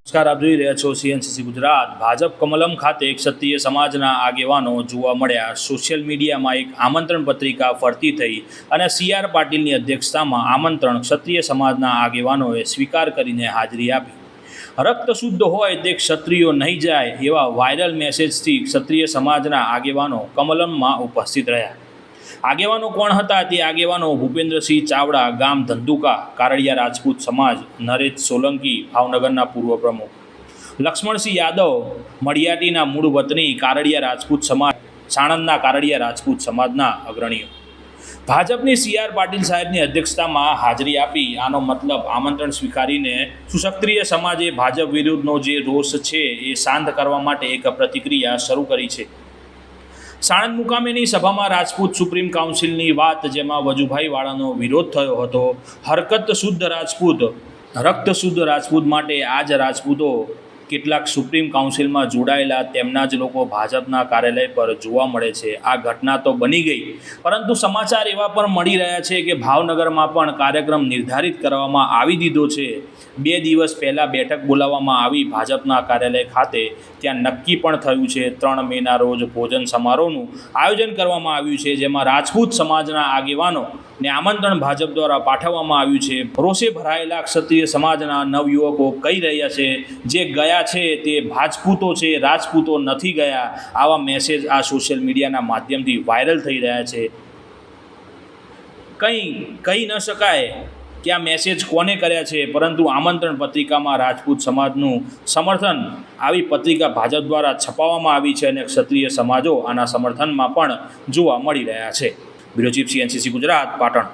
નમસ્કાર, આપ જોઈ રહ્યા છો સીએનસીસી ગુજરાત। ભાજપ કમલમ ખાતે ક્ષત્રિય સમાજના આગેવાનો જોવા મળ્યા। સોશિયલ મીડિયામાં એક આમંત્રણ પત્રિકા ફરતી થઈ અને CR પાટીલની અધ્યક્ષતામાં આમંત્રણ ક્ષત્રિય સમાજના આગેવાનોએ સ્વીકાર કરીને હાજરી આપી। રક્ત શુદ્ધ હોય તે ક્ષત્રિયો નહીં જાય એવા વાયરલ મેસેજથી ક્ષત્રિય સમાજના આગેવાનો કમલમમાં ઉપસ્થિત રહ્યા। આગેવાનો કોણ હતા તે આગેવાનો ભૂપેન્દ્રસિંહ ચાવડા, ગામ ધંધુકા, કારડિયા રાજપૂત સમાજ, નરેશ સોલંકી, ભાવનગરના પૂર્વ પ્રમુખ, લક્ષ્મણસિંહ યાદવ, મળિયાટીના મૂળ વતની, કારડિયા રાજપૂત સમાજ, સાણંદના કારડિયા રાજપૂત સમાજના અગ્રણીઓ ભાજપની CR પાટીલ સાહેબની અધ્યક્ષતામાં હાજરી આપી। આનો મતલબ આમંત્રણ સ્વીકારીને સુક્ષત્રિય સમાજે ભાજપ વિરુદ્ધનો જે રોષ છે એ શાંત કરવા માટે એક પ્રતિક્રિયા શરૂ કરી છે। સાણંદ મુકામેની સભામાં રાજપૂત સુપ્રીમ કાઉન્સિલની વાત, જેમાં વજુભાઈ વાળાનો વિરોધ થયો હતો। હરકત શુદ્ધ રાજપૂત, રક્ત શુદ્ધ રાજપૂત માટે આ જ રાજપૂતો કેટલાક સુપ્રીમ કાઉન્સિલમાં જોડાયેલા તેમના જ લોકો ભાજપના કાર્યાલય પર જોવા મળે છે। આ ઘટના તો બની ગઈ, પરંતુ સમાચાર એવા પણ મળી રહ્યા છે કે ભાવનગરમાં પણ કાર્યક્રમ નિર્ધારિત કરવામાં આવી દીધો છે। 2 દિવસ પહેલાં બેઠક બોલાવવામાં આવી ભાજપના કાર્યાલય ખાતે। ત્યાં નક્કી પણ થયું છે 3 મેના રોજ ભોજન સમારોહનું આયોજન કરવામાં આવ્યું છે, જેમાં રાજપૂત સમાજના આગેવાનોને આમંત્રણ ભાજપ દ્વારા પાઠવવામાં આવ્યું છે। રોષે ભરાયેલા ક્ષત્રિય સમાજના નવયુવકો કહી રહ્યા છે જે ગયા છે તે ભાજપૂતો છે, રાજપૂતો નથી ગયા। આવા મેસેજ આ સોશિયલ મીડિયાના માધ્યમથી વાયરલ થઈ રહ્યા છે। કંઈ કહી ન શકાય કે આ મેસેજ કોને કર્યા છે, પરંતુ આમંત્રણ પત્રિકામાં રાજપૂત સમાજનું સમર્થન આવી પત્રિકા ભાજપ દ્વારા છપાવવામાં આવી છે અને ક્ષત્રિય સમાજો આના સમર્થનમાં પણ જોવા મળી રહ્યા છે। Bureau chief CNCC Gujarat, Patan.